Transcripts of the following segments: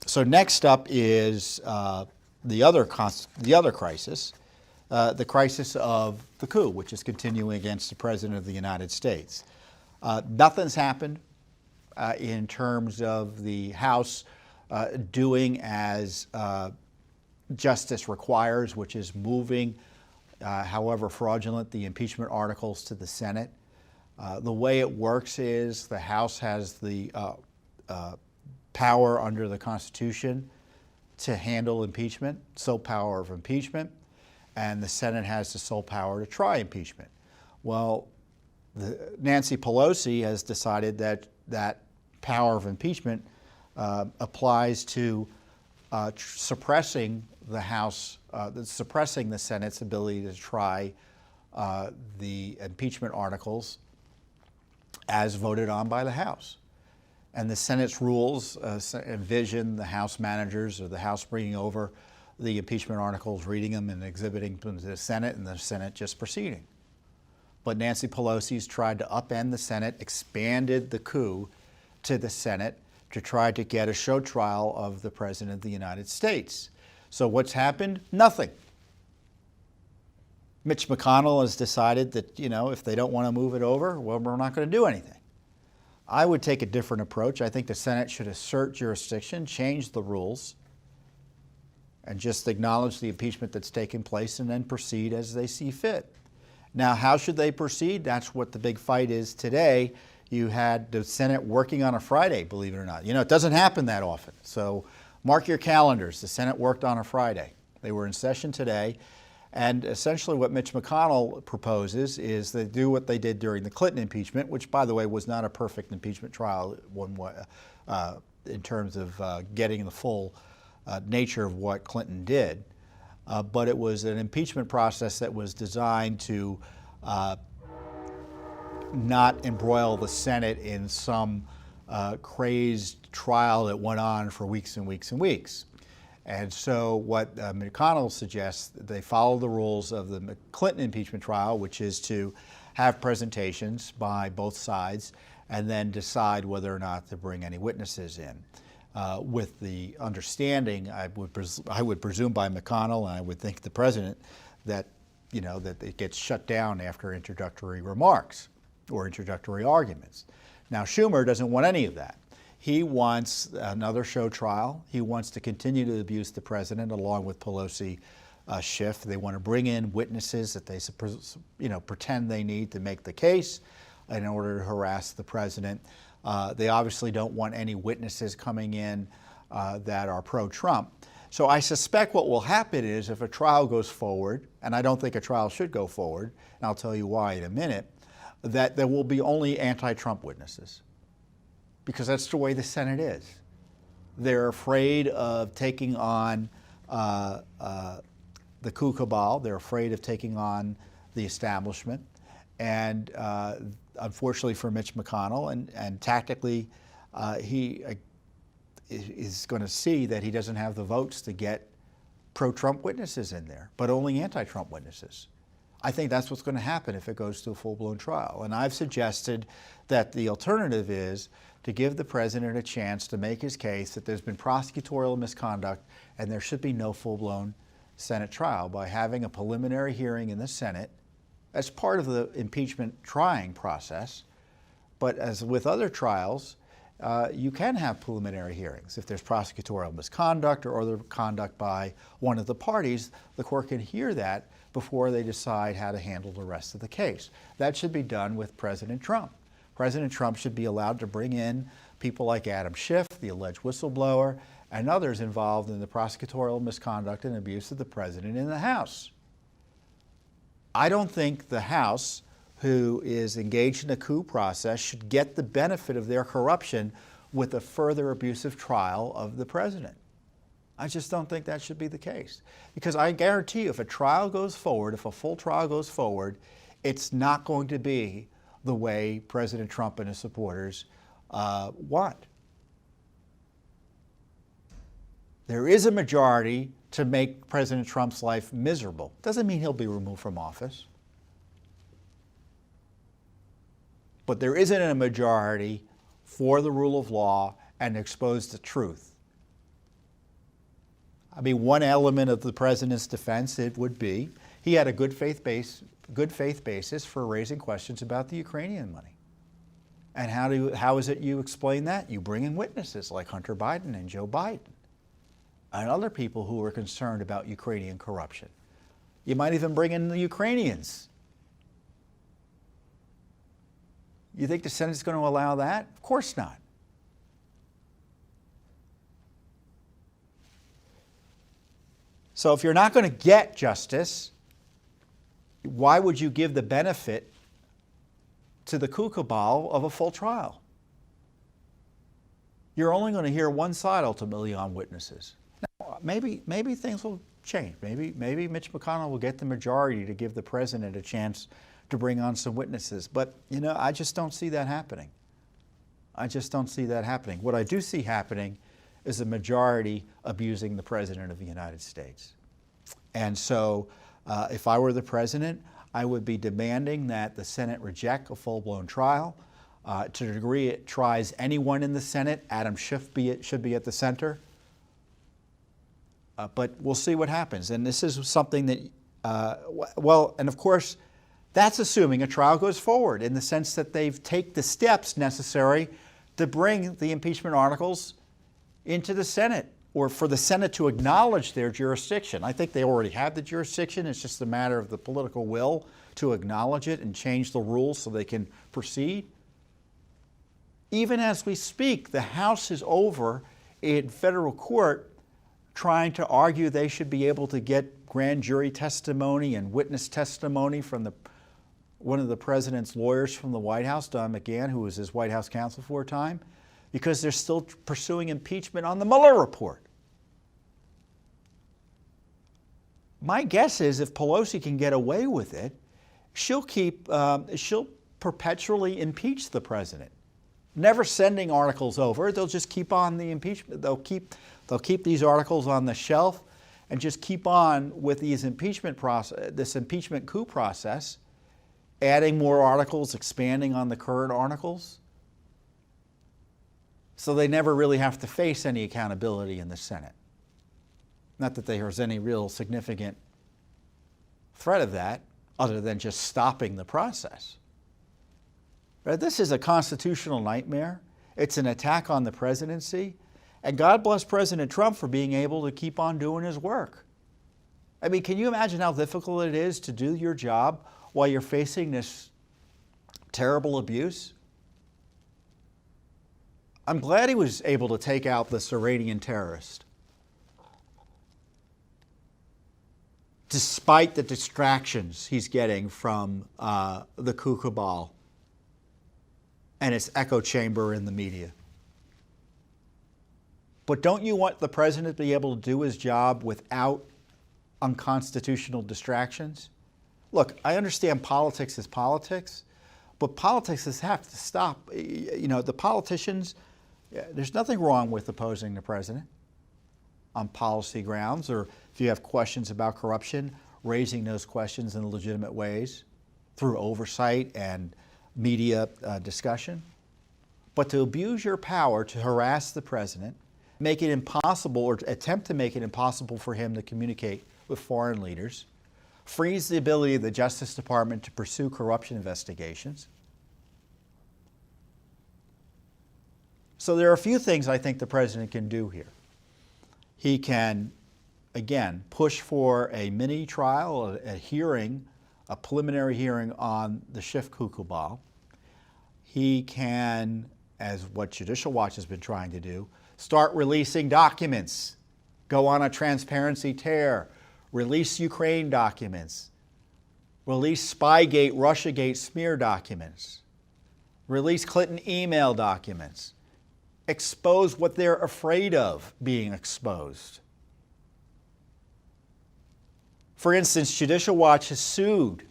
So next up is the other crisis, the crisis of the coup, which is continuing against the President of the United States. Nothing's happened in terms of the House doing as justice requires, which is moving, however fraudulent, the impeachment articles to the Senate. The way it works is the House has the power under the Constitution to handle impeachment, sole power of impeachment, and the Senate has the sole power to try impeachment. Well, Nancy Pelosi has decided that that power of impeachment applies to suppressing the House, suppressing the Senate's ability to try the impeachment articles as voted on by the House. And the Senate's rules envision the House managers or the House bringing over the impeachment articles, reading them and exhibiting them to the Senate, and the Senate just proceeding. But Nancy Pelosi's tried to upend the Senate, expanded the coup to the Senate to try to get a show trial of the President of the United States. So what's happened? Nothing. Mitch McConnell has decided that, if they don't want to move it over, well, we're not going to do anything. I would take a different approach. I think the Senate should assert jurisdiction, change the rules, and just acknowledge the impeachment that's taken place and then proceed as they see fit. Now, how should they proceed? That's what the big fight is today. You had the Senate working on a Friday, believe it or not. It doesn't happen that often. So mark your calendars. The Senate worked on a Friday. They were in session today. And essentially what Mitch McConnell proposes is they do what they did during the Clinton impeachment, which, by the way, was not a perfect impeachment trial in terms of getting the full nature of what Clinton did. But it was an impeachment process that was designed to not embroil the Senate in some crazed trial that went on for weeks and weeks and weeks. And so what McConnell suggests, they follow the rules of the Clinton impeachment trial, which is to have presentations by both sides and then decide whether or not to bring any witnesses in. With the understanding, I would presume by McConnell, and I would think the President, that that it gets shut down after introductory remarks or introductory arguments. Now, Schumer doesn't want any of that. He wants another show trial. He wants to continue to abuse the President along with Pelosi, Schiff. They want to bring in witnesses that they pretend they need to make the case in order to harass the President. They obviously don't want any witnesses coming in that are pro-Trump. So I suspect what will happen is if a trial goes forward, and I don't think a trial should go forward, and I'll tell you why in a minute, that there will be only anti-Trump witnesses, because that's the way the Senate is. They're afraid of taking on the coup cabal. They're afraid of taking on the establishment. And unfortunately for Mitch McConnell, and tactically, he is going to see that he doesn't have the votes to get pro-Trump witnesses in there, but only anti-Trump witnesses. I think that's what's going to happen if it goes to a full-blown trial. And I've suggested that the alternative is to give the President a chance to make his case that there's been prosecutorial misconduct and there should be no full-blown Senate trial by having a preliminary hearing in the Senate as part of the impeachment trying process. But as with other trials, you can have preliminary hearings. If there's prosecutorial misconduct or other conduct by one of the parties, the court can hear that before they decide how to handle the rest of the case. That should be done with President Trump. President Trump should be allowed to bring in people like Adam Schiff, the alleged whistleblower, and others involved in the prosecutorial misconduct and abuse of the President in the House. I don't think the House, who is engaged in a coup process, should get the benefit of their corruption with a further abusive trial of the President. I just don't think that should be the case. Because I guarantee you, if a trial goes forward, if a full trial goes forward, it's not going to be the way President Trump and his supporters want. There is a majority to make President Trump's life miserable. Doesn't mean he'll be removed from office. But there isn't a majority for the rule of law and expose the truth. I mean, one element of the president's defense, it would be, he had a good faith basis for raising questions about the Ukrainian money. And how is it you explain that? You bring in witnesses like Hunter Biden and Joe Biden and other people who are concerned about Ukrainian corruption. You might even bring in the Ukrainians. You think the Senate's going to allow that? Of course not. So if you're not going to get justice, why would you give the benefit to the coup cabal of a full trial? You're only going to hear one side ultimately on witnesses. Now, maybe things will change. Maybe Mitch McConnell will get the majority to give the president a chance to bring on some witnesses. But, I just don't see that happening. I just don't see that happening. What I do see happening is a majority abusing the President of the United States. And so if I were the President, I would be demanding that the Senate reject a full-blown trial. To the degree it tries anyone in the Senate, Adam Schiff should be at the center. But we'll see what happens. And this is something that, and of course, that's assuming a trial goes forward in the sense that they've taken the steps necessary to bring the impeachment articles into the Senate, or for the Senate to acknowledge their jurisdiction. I think they already have the jurisdiction. It's just a matter of the political will to acknowledge it and change the rules so they can proceed. Even as we speak, the House is over in federal court trying to argue they should be able to get grand jury testimony and witness testimony from one of the president's lawyers from the White House, Don McGahn, who was his White House counsel for a time, because they're still pursuing impeachment on the Mueller report. My guess is if Pelosi can get away with it, she'll perpetually impeach the president, never sending articles over. They'll just keep on the impeachment. They'll keep these articles on the shelf and just keep on with this impeachment coup process, adding more articles, expanding on the current articles. So they never really have to face any accountability in the Senate. Not that there's any real significant threat of that, other than just stopping the process. But this is a constitutional nightmare. It's an attack on the presidency. And God bless President Trump for being able to keep on doing his work. I mean, can you imagine how difficult it is to do your job while you're facing this terrible abuse? I'm glad he was able to take out this Iranian terrorist, despite the distractions he's getting from the coup cabal and its echo chamber in the media. But don't you want the president to be able to do his job without unconstitutional distractions? Look, I understand politics is politics, but politics have to stop. The politicians, there's nothing wrong with opposing the president on policy grounds, or if you have questions about corruption, raising those questions in legitimate ways through oversight and media discussion. But to abuse your power to harass the president, make it impossible or attempt to make it impossible for him to communicate with foreign leaders, frees the ability of the Justice Department to pursue corruption investigations. So there are a few things I think the president can do here. He can, again, push for a mini trial, a hearing, a preliminary hearing on the Schiff coup cabal. He can, as what Judicial Watch has been trying to do, start releasing documents, go on a transparency tear, release Ukraine documents, release Spygate, Russiagate smear documents, release Clinton email documents, expose what they're afraid of being exposed. For instance, Judicial Watch has sued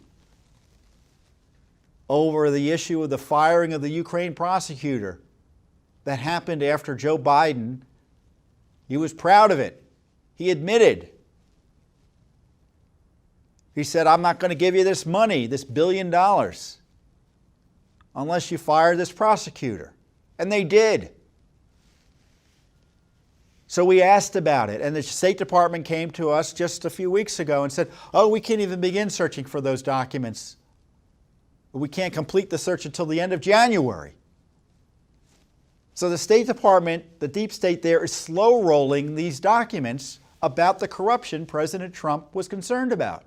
over the issue of the firing of the Ukraine prosecutor that happened after Joe Biden. He was proud of it. He admitted. He said, I'm not going to give you this money, this $1 billion, unless you fire this prosecutor. And they did. So we asked about it, and the State Department came to us just a few weeks ago and said, oh, we can't even begin searching for those documents. We can't complete the search until the end of January. So the State Department, the deep state there, is slow rolling these documents about the corruption President Trump was concerned about.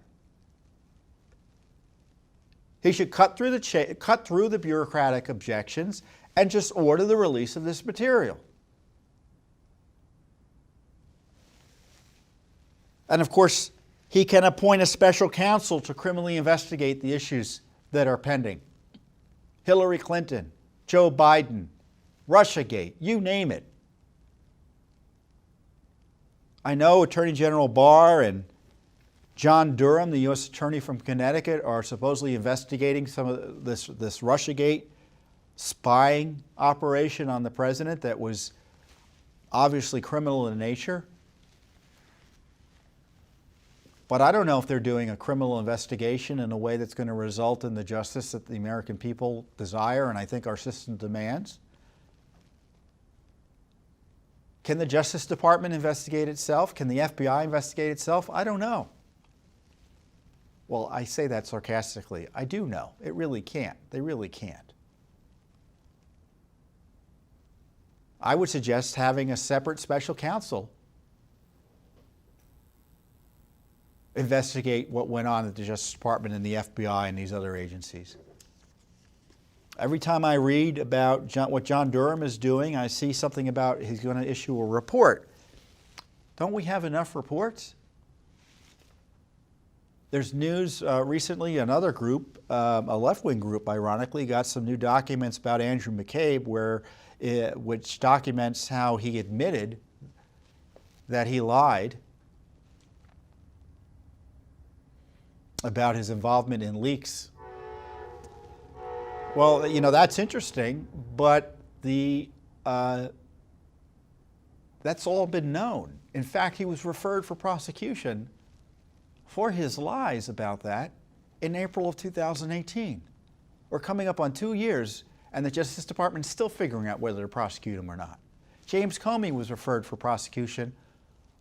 He should cut through the bureaucratic objections and just order the release of this material. And of course, he can appoint a special counsel to criminally investigate the issues that are pending. Hillary Clinton, Joe Biden, Russiagate, you name it. I know Attorney General Barr and John Durham, the U.S. Attorney from Connecticut, are supposedly investigating some of this Russiagate spying operation on the president that was obviously criminal in nature. But I don't know if they're doing a criminal investigation in a way that's going to result in the justice that the American people desire and I think our system demands. Can the Justice Department investigate itself? Can the FBI investigate itself? I don't know. Well, I say that sarcastically. I do know. It really can't. They really can't. I would suggest having a separate special counsel investigate what went on at the Justice Department and the FBI and these other agencies. Every time I read about what John Durham is doing, I see something about he's going to issue a report. Don't we have enough reports? There's news recently, another group, a left-wing group, ironically, got some new documents about Andrew McCabe which documents how he admitted that he lied about his involvement in leaks. Well, you know, that's interesting, but that's all been known. In fact, he was referred for prosecution for his lies about that in April of 2018. We're coming up on 2 years, and the Justice Department is still figuring out whether to prosecute him or not. James Comey was referred for prosecution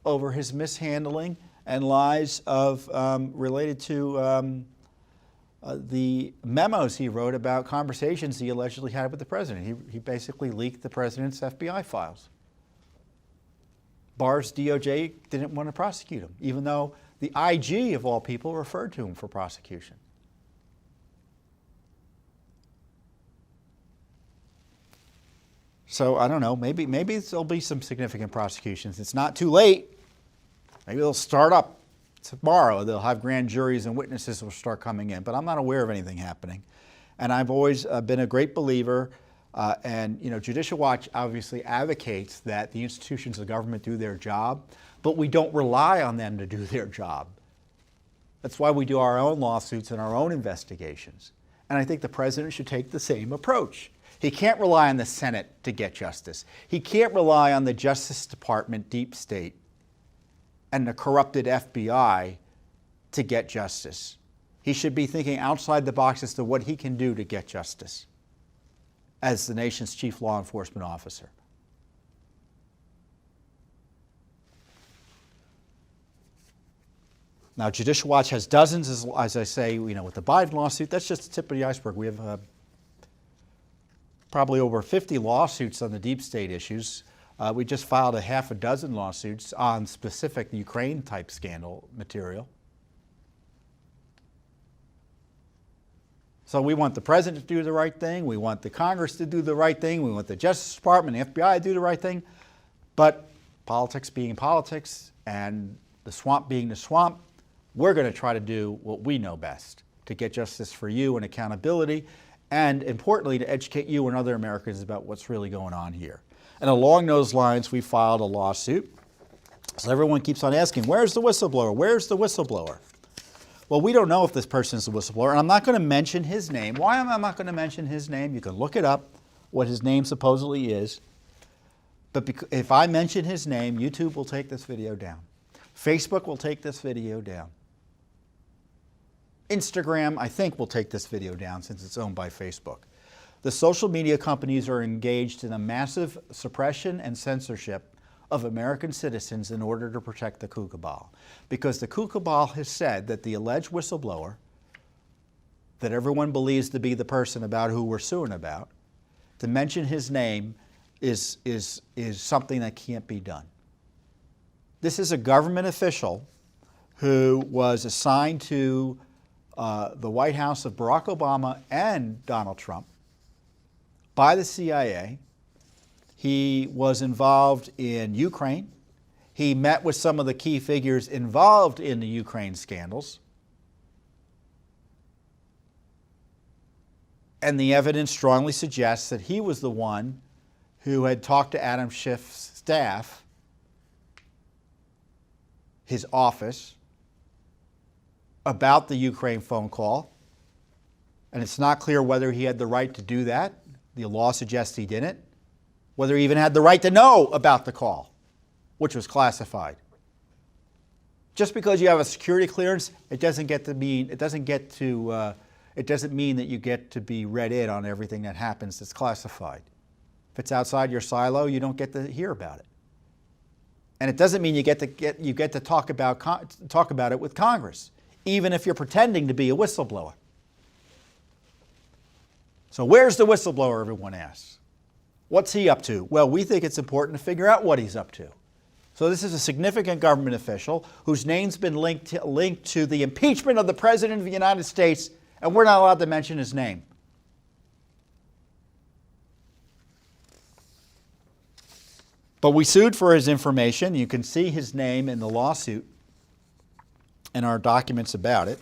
over his mishandling and lies related to the memos he wrote about conversations he allegedly had with the president. He basically leaked the president's FBI files. Barr's DOJ didn't want to prosecute him, even though the IG, of all people, referred to him for prosecution. So I don't know, maybe there'll be some significant prosecutions. It's not too late. Maybe they'll start up tomorrow. They'll have grand juries and witnesses will start coming in, but I'm not aware of anything happening. And I've always been a great believer, and you know, Judicial Watch obviously advocates that the institutions of government do their job, but we don't rely on them to do their job. That's why we do our own lawsuits and our own investigations. And I think the president should take the same approach. He can't rely on the Senate to get justice. He can't rely on the Justice Department deep state and the corrupted FBI to get justice. He should be thinking outside the box as to what he can do to get justice as the nation's chief law enforcement officer. Now, Judicial Watch has dozens, as I say, you know, with the Biden lawsuit, that's just the tip of the iceberg. We have probably over 50 lawsuits on the deep state issues. We just filed a half a dozen lawsuits on specific Ukraine-type scandal material. So we want the president to do the right thing. We want the Congress to do the right thing. We want the Justice Department, the FBI to do the right thing. But politics being politics and the swamp being the swamp, we're going to try to do what we know best to get justice for you and accountability, and importantly, to educate you and other Americans about what's really going on here. And along those lines, we filed a lawsuit. So everyone keeps on asking, where's the whistleblower? Where's the whistleblower? Well, we don't know if this person's the whistleblower, and I'm not going to mention his name. Why am I not going to mention his name? You can look it up, what his name supposedly is. But if I mention his name, YouTube will take this video down. Facebook will take this video down. Instagram, I think, will take this video down since it's owned by Facebook. The social media companies are engaged in a massive suppression and censorship of American citizens in order to protect the Coup cabal. Because the Coup cabal has said that the alleged whistleblower, that everyone believes to be the person about who we're suing about, to mention his name is something that can't be done. This is a government official who was assigned to the White House of Barack Obama and Donald Trump by the CIA. He was involved in Ukraine. He met with some of the key figures involved in the Ukraine scandals. And the evidence strongly suggests that he was the one who had talked to Adam Schiff's staff, his office, about the Ukraine phone call. And it's not clear whether he had the right to do that. The law suggests he didn't. Whether he even had the right to know about the call, which was classified. Just because you have a security clearance, it doesn't mean that you get to be read in on everything that happens that's classified. If it's outside your silo, you don't get to hear about it. And it doesn't mean you get to talk about it with Congress, even if you're pretending to be a whistleblower. So where's the whistleblower, everyone asks? What's he up to? Well, we think it's important to figure out what he's up to. So this is a significant government official whose name's been linked to the impeachment of the President of the United States, and we're not allowed to mention his name. But we sued for his information. You can see his name in the lawsuit and our documents about it.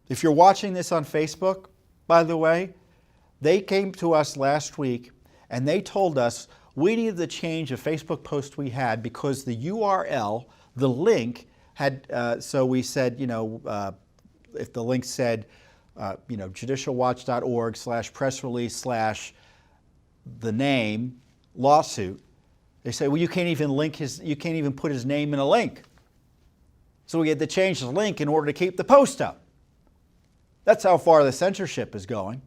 If you're watching this on Facebook, by the way, they came to us last week and they told us we needed to change a Facebook post we had because the URL, the link, had, so we said, if the link said, judicialwatch.org/press release/ the name lawsuit, they say, well, you can't even put his name in a link. So we had to change the link in order to keep the post up. That's how far the censorship is going.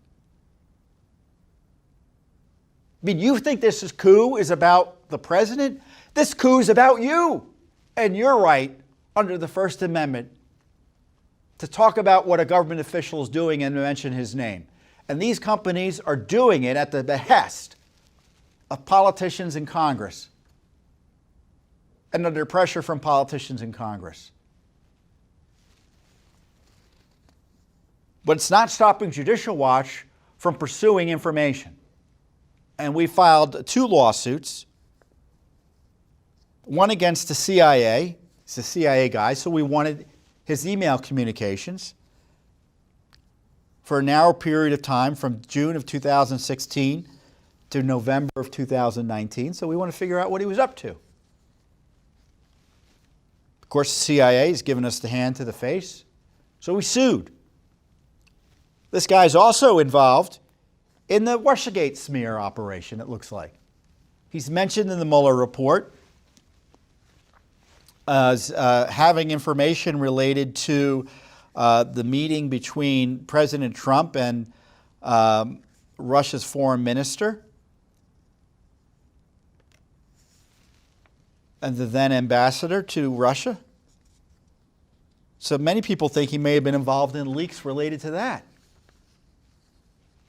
I mean, you think this coup is about the president? This coup is about you and your right under the First Amendment to talk about what a government official is doing and to mention his name. And these companies are doing it at the behest of politicians in Congress and under pressure from politicians in Congress. But it's not stopping Judicial Watch from pursuing information. And we filed 2 lawsuits, one against the CIA. It's a CIA guy, so we wanted his email communications for a narrow period of time from June of 2016 to November of 2019. So we want to figure out what he was up to. Of course, the CIA has given us the hand to the face, so we sued. This guy's also involved in the Russiagate smear operation, it looks like. He's mentioned in the Mueller report as having information related to the meeting between President Trump and Russia's foreign minister and the then ambassador to Russia. So many people think he may have been involved in leaks related to that.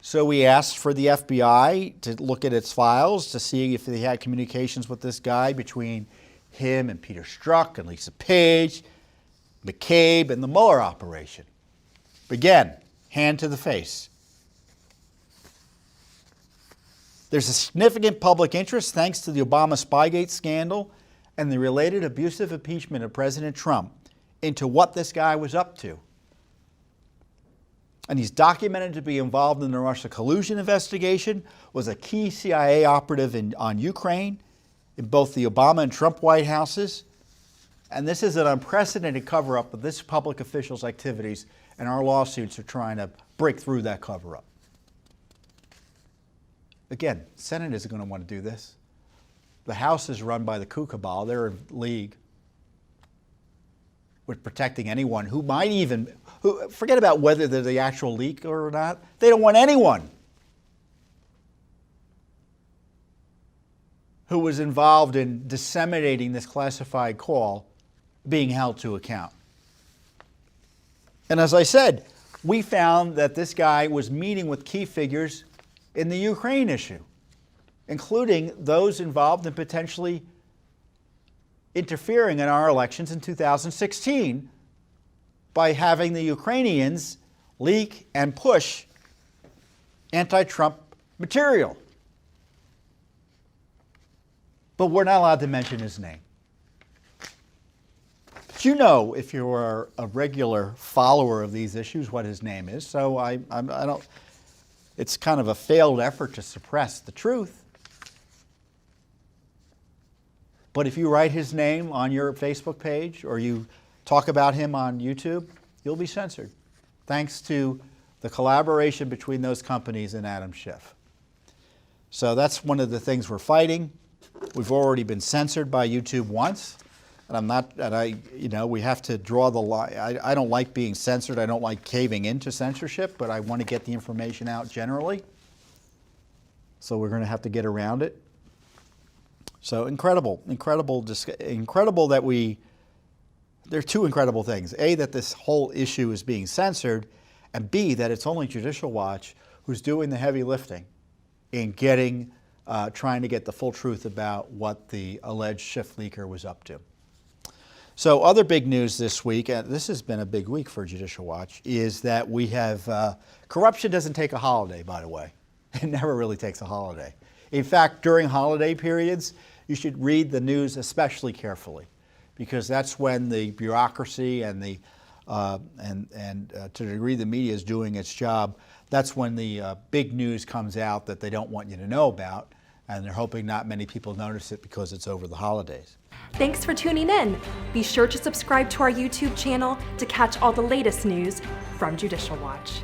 So we asked for the FBI to look at its files to see if they had communications with this guy between him and Peter Strzok and Lisa Page, McCabe, and the Mueller operation. Again, hand to the face. There's a significant public interest thanks to the Obama Spygate scandal and the related abusive impeachment of President Trump into what this guy was up to. And he's documented to be involved in the Russia collusion investigation, was a key CIA operative on Ukraine, in both the Obama and Trump White Houses. And this is an unprecedented cover-up of this public official's activities, and our lawsuits are trying to break through that cover-up. Again, the Senate isn't going to want to do this. The House is run by the Coup cabal. They're in league with protecting anyone who might even, forget about whether they're the actual leak or not. They don't want anyone who was involved in disseminating this classified call being held to account. And as I said, we found that this guy was meeting with key figures in the Ukraine issue, including those involved in potentially interfering in our elections in 2016 by having the Ukrainians leak and push anti-Trump material. But we're not allowed to mention his name. But you know, if you're a regular follower of these issues, what his name is. So I don't. It's kind of a failed effort to suppress the truth. But if you write his name on your Facebook page or you talk about him on YouTube, you'll be censored, thanks to the collaboration between those companies and Adam Schiff. So that's one of the things we're fighting. We've already been censored by YouTube once, and we have to draw the line. I don't like being censored. I don't like caving into censorship, but I want to get the information out generally. So we're going to have to get around it. So incredible that there are two incredible things. A, that this whole issue is being censored, and B, that it's only Judicial Watch who's doing the heavy lifting in trying to get the full truth about what the alleged Schiff leaker was up to. So other big news this week, and this has been a big week for Judicial Watch, is that we have, corruption doesn't take a holiday, by the way. It never really takes a holiday. In fact, during holiday periods, you should read the news especially carefully, because that's when the bureaucracy and to the degree the media is doing its job, that's when the big news comes out that they don't want you to know about, and they're hoping not many people notice it because it's over the holidays. Thanks for tuning in. Be sure to subscribe to our YouTube channel to catch all the latest news from Judicial Watch.